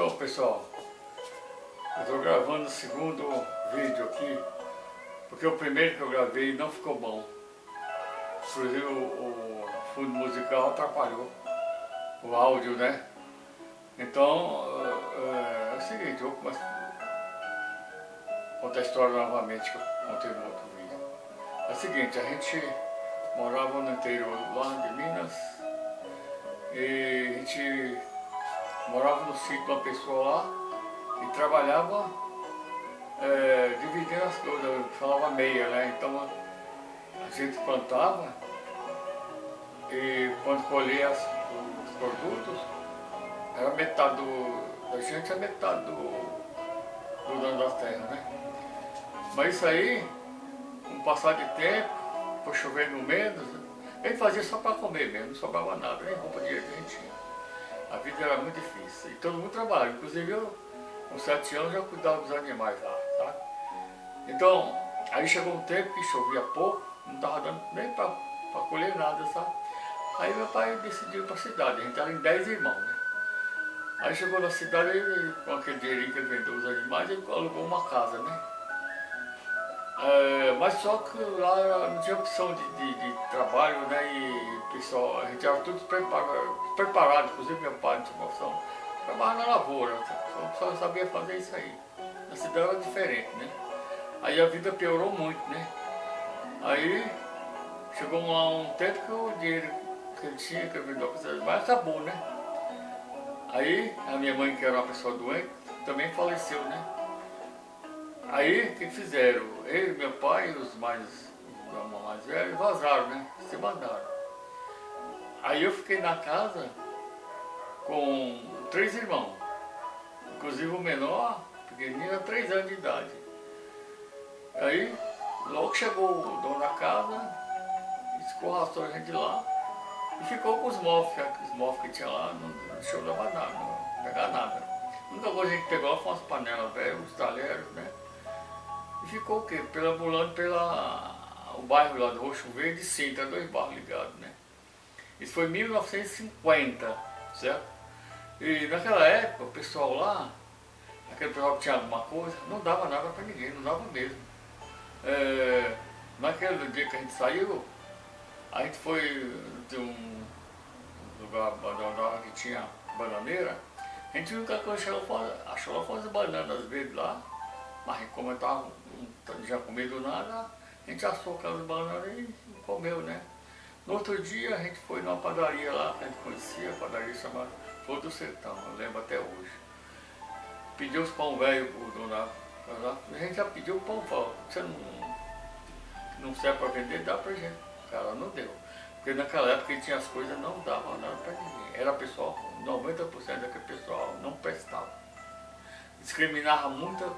Então, pessoal, eu estou gravando o segundo vídeo aqui, porque o primeiro que eu gravei não ficou bom. Inclusive o fundo musical atrapalhou o áudio, né? Então, é o seguinte, eu vou contar a história novamente que eu contei no outro vídeo. É o seguinte, a gente morava no interior lá de Minas e a gente morava no sítio de uma pessoa lá e trabalhava dividindo as coisas, falava meia, né? Então a gente plantava e quando colhia os produtos, era metade da gente, a metade do dono das terras, né? Mas isso aí, com o passar de tempo, foi chovendo menos, ele fazia só para comer mesmo, não sobrava nada, nem roupa de jeito a gente tinha. A vida era muito difícil e todo mundo trabalhava, inclusive eu, com 7 anos, já cuidava dos animais lá, sabe? Então, aí chegou um tempo que chovia pouco, não estava dando nem para colher nada, sabe? Aí meu pai decidiu ir para a cidade, a gente era em 10 irmãos, né? Aí chegou na cidade, ele, com aquele dinheirinho que ele vendeu os animais, ele alugou uma casa, né? Mas só que lá não tinha opção de trabalho, né? E o pessoal, a gente era tudo preparado, inclusive meu pai não tinha opção. Trabalhava na lavoura, só sabia fazer isso aí. Na cidade era diferente, né? Aí a vida piorou muito, né? Aí chegou um tempo que o dinheiro que ele tinha, que ele vendeu para os animais, acabou, né? Aí a minha mãe, que era uma pessoa doente, também faleceu, né? Aí o que fizeram? Eu, meu pai e os mais velhos vazaram, né? Se mandaram. Aí eu fiquei na casa com 3 irmãos, inclusive o menor, pequenininho, tinha 3 anos de idade. Aí logo chegou o dono da casa, escorraçou a gente lá e ficou com os móveis que tinha lá, não deixou levar nada, não pegar nada. A única coisa que a gente pegou foi umas panelas velhas, uns talheres, né? E ficou o quê? Perambulando o bairro lá do Roxo Verde e Sintra, 2 bairros ligados, né? Isso foi em 1950, certo? E naquela época, o pessoal lá, aquele pessoal que tinha alguma coisa, não dava nada para ninguém, não dava mesmo. Naquele dia que a gente saiu, a gente foi de um lugar abandonado que tinha bananeira, a gente viu que a coisa achou lá as bananas verdes lá, mas como eu não tinha comido nada, a gente assou aquelas bananas e comeu, né? No outro dia a gente foi numa padaria lá, que a gente conhecia, a padaria chamada Flor do Sertão, eu lembro até hoje. Pediu os pão velho pro dono lá, a gente já pediu o pão, falou, você não serve para vender, dá pra gente. O cara não deu. Porque naquela época ele tinha as coisas, não dava nada para ninguém. Era pessoal, 90% daquele pessoal não prestava. Discriminava muito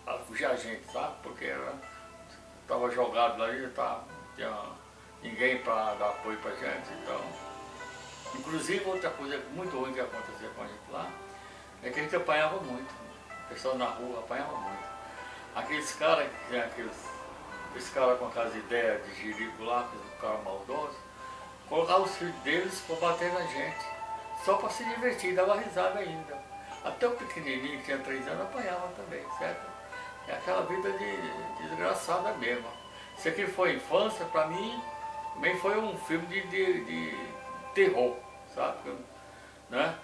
a gente, sabe? Porque estava jogado lá e não tinha ninguém para dar apoio para a gente. Então, inclusive outra coisa muito ruim que acontecia com a gente lá, é que a gente apanhava muito. O pessoal na rua apanhava muito. Aqueles caras que tinham esse cara com aquelas ideias de jirico lá, que cara maldoso, colocava os filhos deles para bater na gente, só para se divertir, dava risada ainda. Até o pequenininho que tinha 3 anos apanhava também, certo? É aquela vida de desgraçada mesmo. Se aquilo foi infância, para mim, também foi um filme de terror, sabe? Né?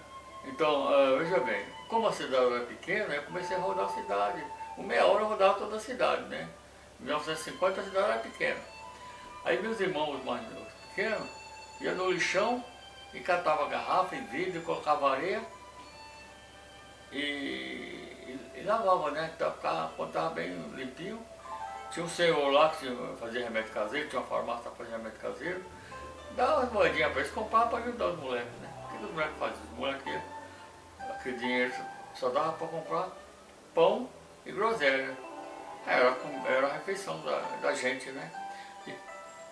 Então, veja bem, como a cidade era pequena, eu comecei a rodar a cidade. Com meia hora eu rodava toda a cidade, né? Em 1950 a cidade era pequena. Aí meus irmãos mais pequenos iam no lixão e catava garrafa e vidro, colocava areia e lavava, né? Quando estava bem limpinho. Tinha um senhor lá que fazia remédio caseiro, tinha uma farmácia para fazer remédio caseiro. Dava umas moedinhas para eles comprar para ajudar os moleques, né? O que os moleques faziam? Os moleques, aquele dinheiro só dava para comprar pão e groselha. Era a refeição da gente, né?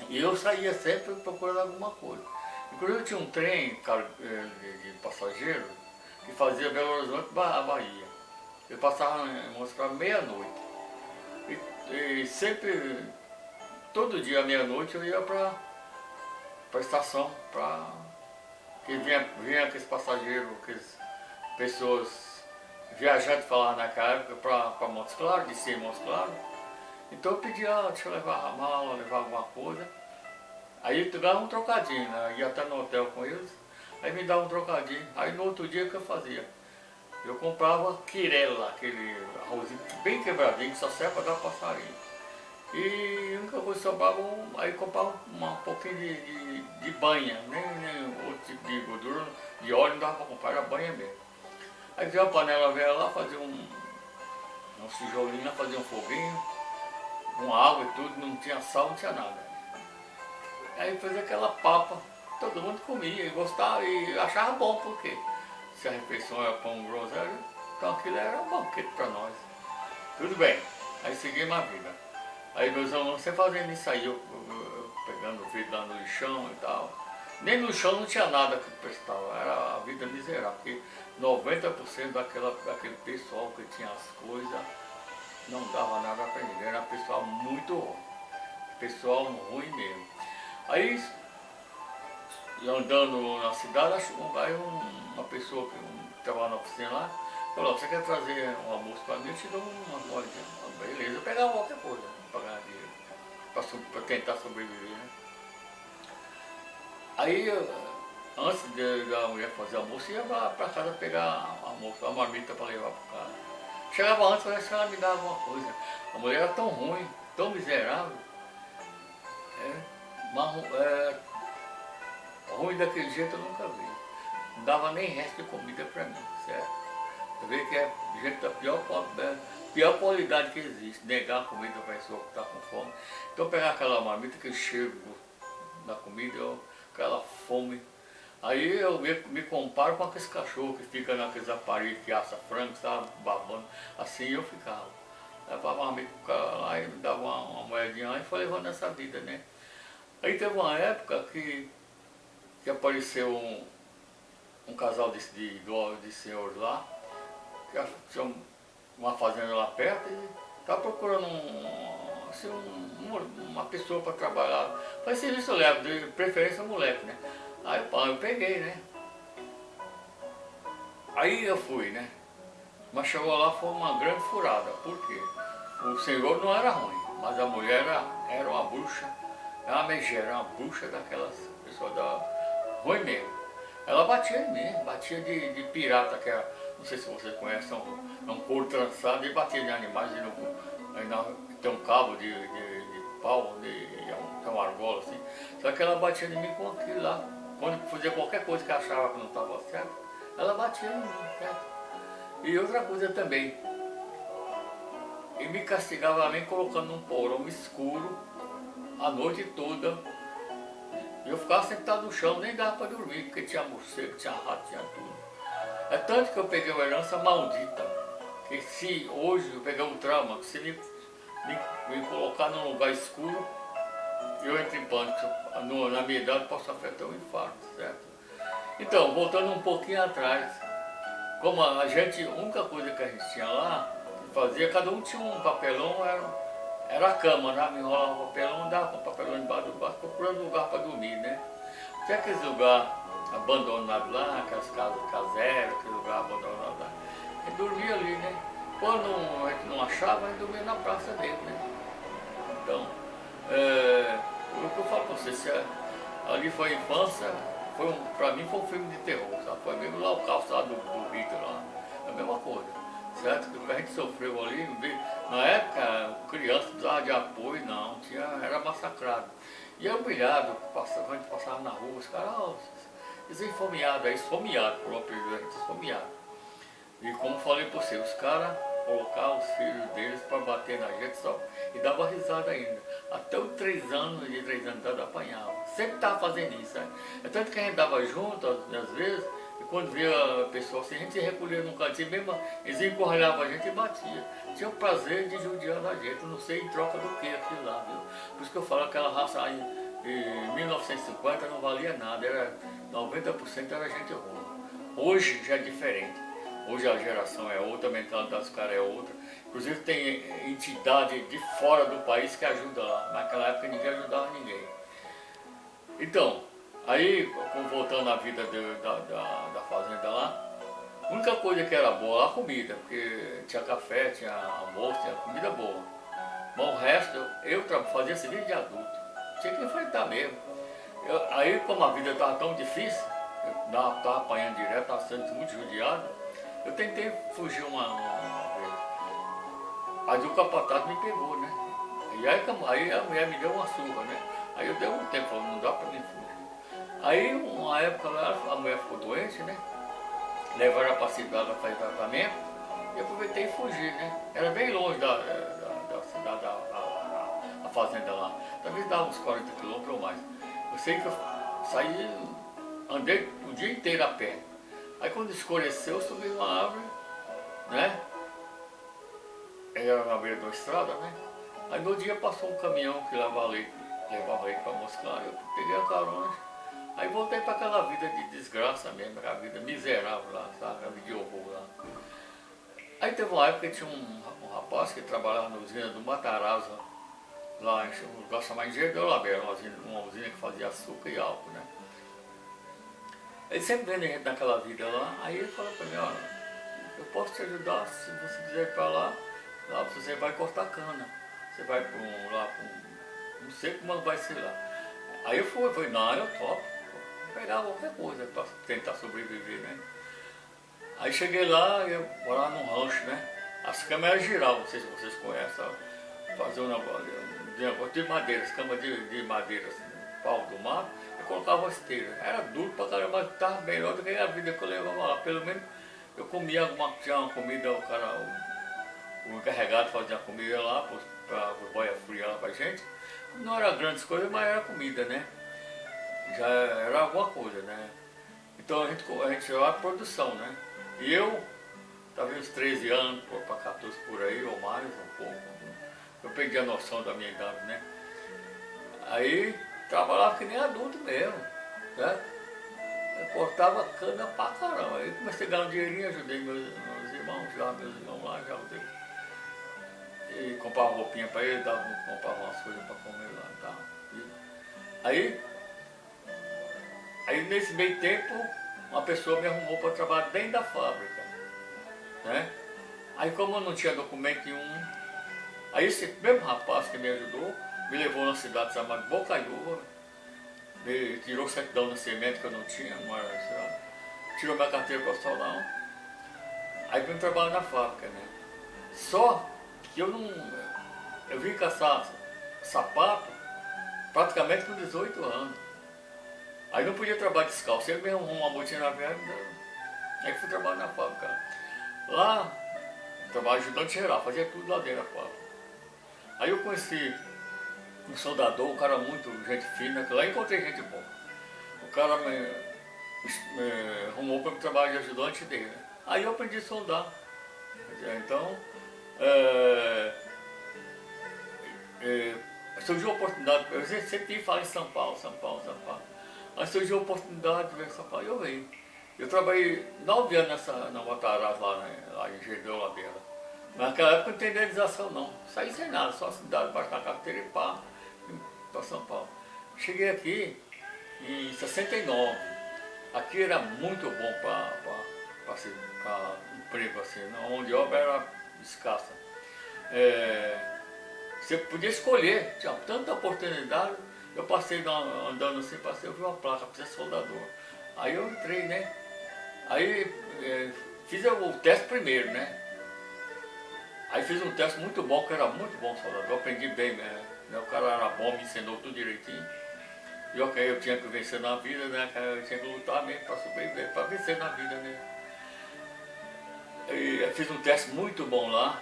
E eu saía sempre procurando alguma coisa. Inclusive tinha um trem de passageiro que fazia Belo Horizonte a Bahia. Eu passava em Moscou meia-noite. E sempre, todo dia à meia-noite eu ia para a estação, que vinha aqueles passageiros, aquelas pessoas viajante falava naquela época para Montes Claros, descer em Montes Claros. Então eu pedia, deixa eu levar a mala, levar alguma coisa. Aí eu dava um trocadinho, né? Ia até no hotel com eles, aí me dava um trocadinho. Aí no outro dia o que eu fazia? Eu comprava quirela, aquele arrozinho bem quebradinho, que só serve para dar passarinho. E a única coisa que sobrava, aí comprava um pouquinho de banha, nem outro tipo de gordura, de óleo não dava para comprar, era banha mesmo. Aí tinha uma panela velha lá, fazia um tijolinho, fazia um foguinho, com água e tudo, não tinha sal, não tinha nada. Aí fazia aquela papa, todo mundo comia e gostava e achava bom, porque se a refeição era pão groselha, então aquilo era um banquete para nós. Tudo bem, aí seguimos a vida. Aí meus alunos sempre fazendo isso aí, eu pegando o vidro lá no lixão e tal. Nem no chão não tinha nada que prestava, era a vida miserável, porque 90% daquele pessoal que tinha as coisas não dava nada para ninguém, era pessoal muito ruim, pessoal ruim mesmo. Aí, andando na cidade, aí uma pessoa que estava na oficina lá, falou, você quer trazer um almoço para mim? Eu te dou umas moedinhas. Beleza, eu pegava qualquer coisa para ganhar dinheiro, para tentar sobreviver, né? Aí, antes da mulher fazer almoço, ia para casa pegar almoço, a marmita para levar para casa. Chegava antes, parece que ela me dava alguma coisa. A mulher era tão ruim, tão miserável, ruim daquele jeito eu nunca vi. Não dava nem resto de comida para mim, certo? Você vê que é gente da pior qualidade que existe, negar a comida para a pessoa que está com fome. Então pegar aquela marmita, aquele cheiro da comida, aquela fome. Aí eu me comparo com aqueles cachorros que ficam naqueles aparelhos que assa frango, sabe, babando. Assim eu ficava. Levava uma marmita pro cara lá e me dava uma moedinha lá e foi levando essa vida, né? Aí teve uma época que apareceu um casal de senhores lá, que tinha uma fazenda lá perto e estava procurando uma pessoa para trabalhar. Faz serviço leve, de preferência moleque, né? Aí eu peguei, né? Aí eu fui, né? Mas chegou lá, foi uma grande furada. Por quê? O senhor não era ruim, mas a mulher era uma bruxa, era uma megera, uma bruxa daquelas pessoas ruim mesmo. Ela batia em mim, batia de pirata, que é, não sei se você conhece, é um couro trançado, e batia em animais, tem um cabo de pau, tem uma argola assim. Só que ela batia em mim com aquilo lá. Quando fazia qualquer coisa que achava que não estava certo, ela batia em mim, certo? E outra coisa também, e me castigava me colocando num porão escuro a noite toda. E eu ficava sentado no chão, nem dava para dormir, porque tinha morcego, tinha rato, tinha tudo. É tanto que eu peguei uma herança maldita, que se hoje eu pegar um trauma, que se me colocar num lugar escuro, eu entro em pânico. Na minha idade posso afetar um infarto, certo? Então, voltando um pouquinho atrás, como a única coisa que a gente tinha lá, que fazia, cada um tinha um papelão, era a cama, né? Me enrolava um papelão, dava com o papelão embaixo do braço, procurando lugar para dormir, né? Tinha aqueles lugares abandonados lá, aquelas casas caseiras, aquele lugar abandonado lá. A gente dormia ali, né? Quando a gente não achava, a gente dormia na praça dele, né? Então, o que eu falo para você, ali foi a infância, para mim foi um filme de terror, sabe? Foi mesmo lá o calçado do Hitler lá, é a mesma coisa, certo? Que a gente sofreu ali, na época, criança precisava de apoio, não, era massacrado. E é humilhado, quando a gente passava na rua, os caras, esfomeados, esfomeados, por uma pessoa, a gente esfomeado. E como falei para você, os caras colocavam os filhos deles para bater na gente só e dava risada ainda. Até os 3 anos de idade apanhava. Sempre estava fazendo isso, né? É tanto que a gente dava junto, às vezes, e quando via a pessoa assim, a gente se recolhia num cantinho, mesmo, eles encurralhavam a gente e batiam. Tinha o prazer de judiar da gente, não sei em troca do que aquilo lá, viu? Por isso que eu falo que aquela raça aí, em 1950 não valia nada, 90% era gente ruim. Hoje já é diferente. Hoje a geração é outra, a mentalidade dos caras é outra. Inclusive tem entidade de fora do país que ajuda lá. Naquela época ninguém ajudava ninguém. Então, aí, voltando à vida da fazenda lá, A única coisa que era boa, a comida, porque tinha café, tinha almoço, tinha comida boa. Mas o resto, eu fazia serviço de adulto. Tinha que enfrentar mesmo. Aí, como a vida estava tão difícil, eu estava apanhando direto, estava sendo muito judiado, eu tentei fugir uma vez. Aí o capataz me pegou, né? E aí a mulher me deu uma surra, né? Aí eu dei um tempo, falei, não dá para mim fugir. Aí, uma época lá, a mulher ficou doente, né? Levaram ela para a cidade para fazer tratamento, e eu aproveitei e fugi, né? Era bem longe da cidade, a fazenda lá. Talvez dava uns 40 quilômetros ou mais. Eu sei que eu saí, andei o dia inteiro a pé. Aí quando escureceu, eu subi numa árvore, né? Era na beira de uma estrada, né? Aí no dia passou um caminhão que levava leite para Moscou, eu peguei a carona. Aí voltei para aquela vida de desgraça mesmo, aquela vida miserável lá, sabe? Aquela vida de horror lá. Aí teve uma época que tinha um rapaz que trabalhava na usina do Matarazzo, lá em um lugar chamado Engenheiro de Olabella, uma usina que fazia açúcar e álcool, né? Ele sempre vendo a gente naquela vida lá, aí ele falou para mim, olha, eu posso te ajudar se você quiser ir para lá você vai cortar cana. Você vai não sei como vai ser lá. Aí eu falei, não, eu topo, vou pegar qualquer coisa para tentar sobreviver, né? Aí cheguei lá, eu morava num rancho, né? As camas eram giral, não sei se vocês conhecem, fazer um negócio de madeira, as camas de madeira, assim, pau do mato, eu colocava uma esteira. Era duro pra caramba, mas estava melhor do que a vida que eu levava lá. Pelo menos eu comia tinha uma comida, o encarregado fazia comida lá, para os boia fria lá pra gente. Não era grandes coisas, mas era comida, né? Já era alguma coisa, né? Então a gente chegava à produção, né? E eu, talvez uns 13 anos, para 14 por aí, ou mais, um pouco. Eu perdi a noção da minha idade, né? Aí trabalhava que nem adulto mesmo, né? Eu cortava cana pra caramba. Aí comecei a ganhar um dinheirinho, ajudei meus irmãos, já meus irmãos lá, já ajudei. E comprava roupinha para ele, comprava umas coisas para comer lá e tal. Aí nesse meio tempo, uma pessoa me arrumou para trabalhar dentro da fábrica, né? Aí como eu não tinha documento nenhum, aí esse mesmo rapaz que me ajudou, me levou na cidade chamada Bocaiúva, me tirou certidão de nascimento que eu não tinha, tirou minha carteira profissional, aí vim trabalhar na fábrica, né? Só que eu vim caçar sapato praticamente com 18 anos. Aí não podia trabalhar descalço, ele mesmo arrumou uma botina na viagem, aí fui trabalhar na fábrica. Lá, trabalho ajudante geral, fazia tudo lá dentro da fábrica. Aí eu conheci um soldador, um cara muito gente fina, que lá encontrei gente boa. O cara me arrumou para o trabalho de ajudante dele. Aí eu aprendi a soldar. Então, surgiu a oportunidade, eu sempre falo em São Paulo. Aí surgiu a oportunidade de ver São Paulo e eu vim. Eu trabalhei 9 anos na Matarazzo lá em Engenheiro de Olabella. Mas naquela época não tem indenização não. Saí sem nada, só a cidade, baixo na carteira e para São Paulo. Cheguei aqui em 69. Aqui era muito bom para emprego, assim, a mão de obra era escassa. Você podia escolher, tinha tanta oportunidade. Eu passei andando assim, eu vi uma placa para ser soldador. Aí eu entrei, né? Aí fiz o teste primeiro, né? Aí fiz um teste muito bom, que era muito bom soldador, eu aprendi bem, né? O cara era bom, me ensinou tudo direitinho. E eu tinha que vencer na vida, né? Eu tinha que lutar mesmo para sobreviver, para vencer na vida, né? E fiz um teste muito bom lá,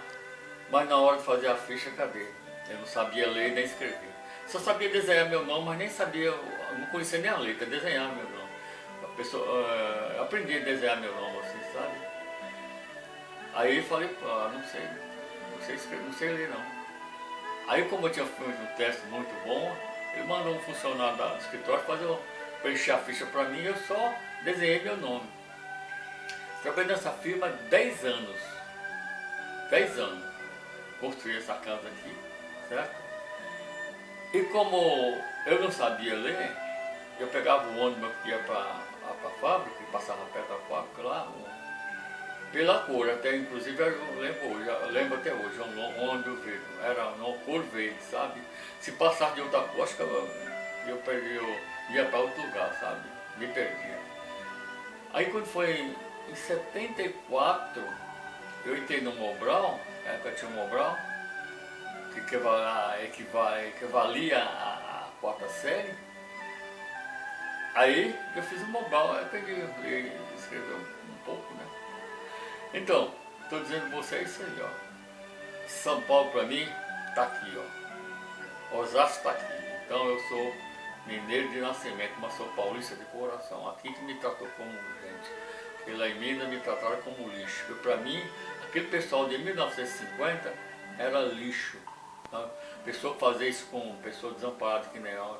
mas na hora de fazer a ficha, cadê? Eu não sabia ler nem escrever. Só sabia desenhar meu nome, mas nem sabia, não conhecia nem a letra, desenhar meu nome. Eu aprendi a desenhar meu nome assim, sabe? Aí falei, não sei escrever, não sei ler não. Aí como eu tinha feito um teste muito bom, ele mandou um funcionário do escritório preencher a ficha para mim e eu só desenhei meu nome. Trabalhei nessa firma 10 anos. 10 anos. Construí essa casa aqui, certo? E como eu não sabia ler, eu pegava o ônibus que ia para a fábrica, e passava perto da fábrica lá, pela cor, até inclusive eu lembro até hoje, um ônibus verde, era uma cor verde, sabe? Se passasse de outra cor, acho que eu perdi, eu ia para outro lugar, sabe? Me perdia. Aí quando foi em 74, eu entrei no Mobral, na época tinha um Mobral, que equivalia à quarta série. Aí eu fiz um Mobral, eu peguei, escrever um pouco, né? Então, estou dizendo para vocês isso aí, ó. São Paulo para mim está aqui, ó. Osasco está aqui. Então eu sou mineiro de nascimento, mas sou paulista de coração. Aqui que me tratou como gente. Pela emenda me trataram como lixo. Para mim, aquele pessoal de 1950 era lixo. Tá? Pessoa fazer isso com pessoa desamparada que nem eu,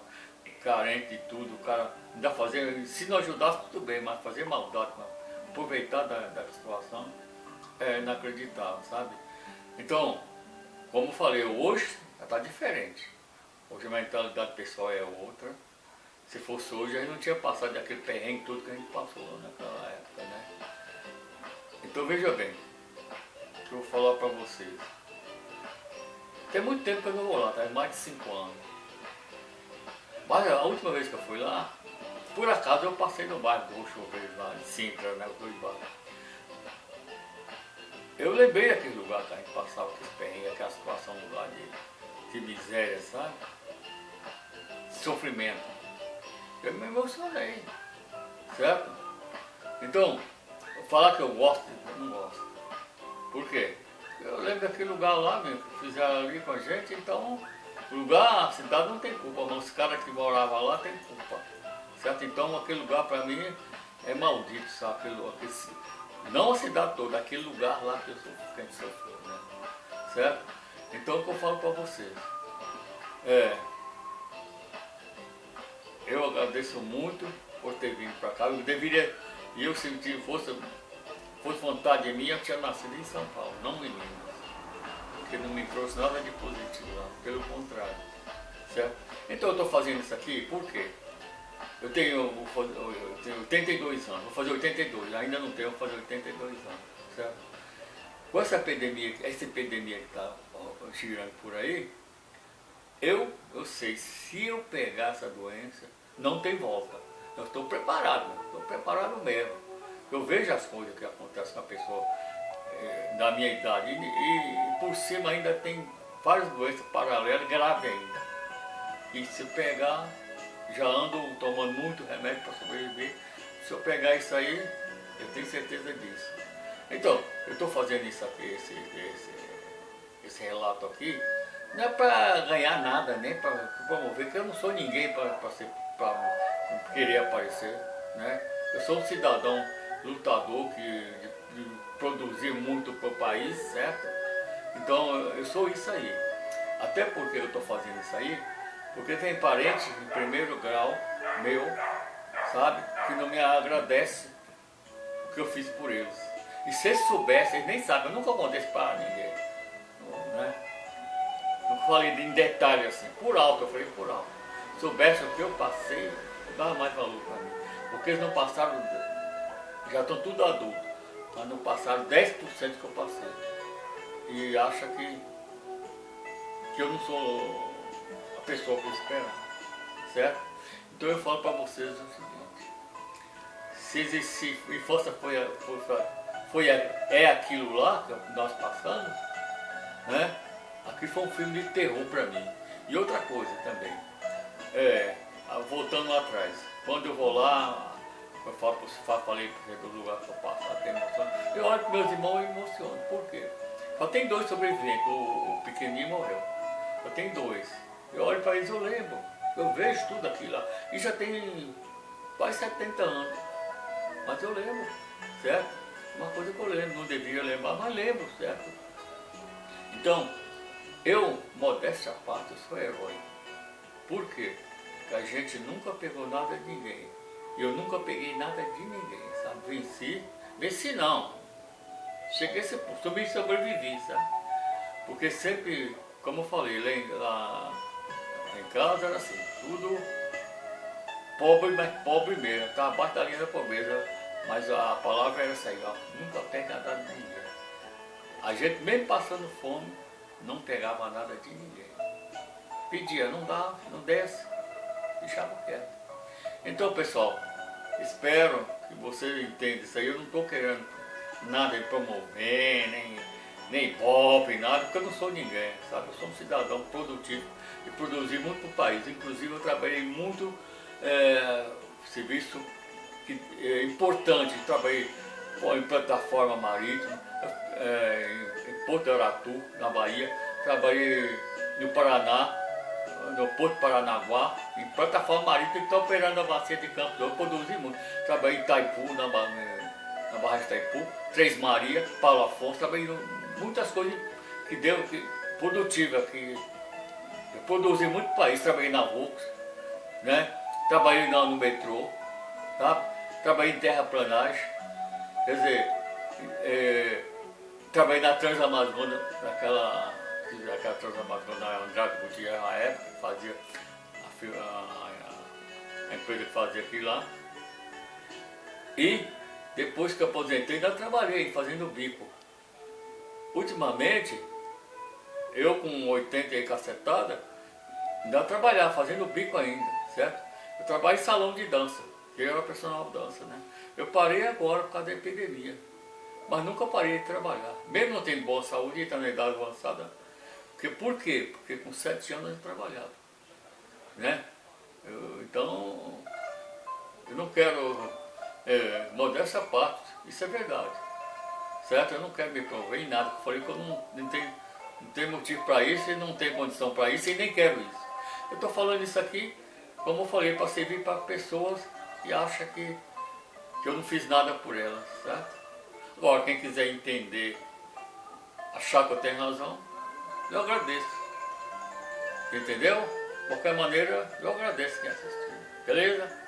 carente de tudo, o cara ainda fazer, se não ajudasse tudo bem, mas fazer maldade, aproveitar da situação é inacreditável, sabe? Então, como eu falei, hoje está diferente. Hoje a mentalidade pessoal é outra. Se fosse hoje, a gente não tinha passado daquele perrengue todo que a gente passou naquela época, né? Então veja bem, o que eu vou falar para vocês. Tem muito tempo que eu não vou lá, tá? Mais de 5 anos. Mas a última vez que eu fui lá, por acaso eu passei no bairro do Roxo Verde, lá em Sintra, né? Os dois bairros. Eu lembrei daquele lugar que a gente passava, aquele perrengue, aquela situação lá de miséria, sabe? De sofrimento. Eu me emocionei, certo? Então, falar que eu gosto, eu não gosto. Por quê? Eu lembro daquele lugar lá, mesmo, que fizeram ali com a gente, então o lugar, a cidade não tem culpa, mas os caras que moravam lá têm culpa, certo? Então aquele lugar para mim é maldito, sabe? Não a cidade toda, aquele lugar lá que a gente sofreu, né? Certo? Então o que eu falo para vocês eu agradeço muito por ter vindo para cá. Eu senti fosse vontade de mim, eu tinha nascido em São Paulo, não em Minas. Porque não me trouxe nada de positivo lá, pelo contrário, certo? Então eu estou fazendo isso aqui, por quê? Eu tenho 82 anos, vou fazer 82, ainda não tenho, vou fazer 82 anos, certo? Com essa epidemia que está girando por aí, eu sei, se eu pegar essa doença, não tem volta. Eu estou preparado mesmo. Eu vejo as coisas que acontecem com a pessoa da minha idade e por cima ainda tem várias doenças paralelas graves ainda. E se eu pegar, já ando tomando muito remédio para sobreviver. Se eu pegar isso aí, eu tenho certeza disso. Então, eu estou fazendo isso aqui, esse relato aqui, não é para ganhar nada, nem para promover, porque eu não sou ninguém para querer aparecer, né? Eu sou um cidadão lutador de produzir muito para o país, certo? Então eu sou isso aí. Até porque eu estou fazendo isso aí, porque tem parentes de primeiro grau meu, sabe, que não me agradece o que eu fiz por eles. E se eles soubessem, eles nem sabem, eu nunca contei isso para ninguém, né? Eu falei em detalhe assim, por alto, eu falei por alto. Se soubessem o que eu passei, dava mais valor para mim. Porque eles não passaram, já estão tudo adultos, mas não passaram 10% que eu passei. E acham que eu não sou a pessoa que eu esperava, certo? Então eu falo para vocês o seguinte, se força é aquilo lá que nós passamos, né? Aqui foi um filme de terror para mim. E outra coisa também, voltando lá atrás, quando eu vou lá, eu falei para o lugar que eu passo, até emociono. Eu olho para meus irmãos e emociono. Por quê? Só tem 2 sobreviventes, o pequenininho morreu. Eu tenho 2. Eu olho para eles, eu lembro. Eu vejo tudo aquilo lá. E já tem quase 70 anos. Mas eu lembro, certo? Uma coisa que eu lembro, não devia lembrar, mas lembro, certo? Então, eu, modéstia à parte, eu sou herói. Por quê? Porque a gente nunca pegou nada de ninguém. Eu nunca peguei nada de ninguém, sabe? Venci não. Cheguei a sobrevivi, sabe? Porque sempre, como eu falei, lá em casa era assim, tudo pobre, mas pobre mesmo. Estava abaixo da linha da pobreza. Mas a palavra era essa aí, ó, nunca pega nada de ninguém. A gente mesmo passando fome, não pegava nada de ninguém. Pedia, não dá, não desce, deixava quieto. Então pessoal, espero que vocês entendam isso aí. Eu não estou querendo nada de promover, nem ibope, nada, porque eu não sou ninguém, sabe? Eu sou um cidadão produtivo e produzi muito para o país. Inclusive eu trabalhei muito serviço importante, trabalhei em plataforma marítima, em Porto Aratu, na Bahia, trabalhei no Paraná, no Porto Paranaguá, em plataforma marítima que está operando a bacia de Campos. Eu produzi muito. Trabalhei em Itaipu, na barra de Itaipu, Três Maria, Paulo Afonso, trabalhei em muitas coisas que deu, produtiva, que eu produzi muito país, trabalhei na Volks, né? Trabalhei no metrô, tá? Trabalhei em terraplanagem, quer dizer, trabalhei na Transamazônica, naquela Transamazônica, Andrade Gutierrez, na época, fazia a empresa que fazia aquilo lá. E depois que eu aposentei, ainda trabalhei fazendo bico. Ultimamente, eu com 80 e cacetada, ainda trabalhava fazendo bico ainda, certo? Eu trabalho em salão de dança, eu era personal dança, né? Eu parei agora por causa da epidemia, mas nunca parei de trabalhar. Mesmo não tendo boa saúde e estando na idade avançada. Por quê? Porque com 7 anos eu trabalhava, né? Então, eu não quero, modéstia à parte, isso é verdade, certo? Eu não quero me provar em nada, eu falei que eu não tenho motivo para isso e não tenho condição para isso e nem quero isso. Eu estou falando isso aqui, como eu falei, para servir para pessoas que acham que eu não fiz nada por elas, certo? Agora, quem quiser entender, achar que eu tenho razão, eu agradeço. Entendeu? De qualquer maneira, eu agradeço quem assistiu. Beleza?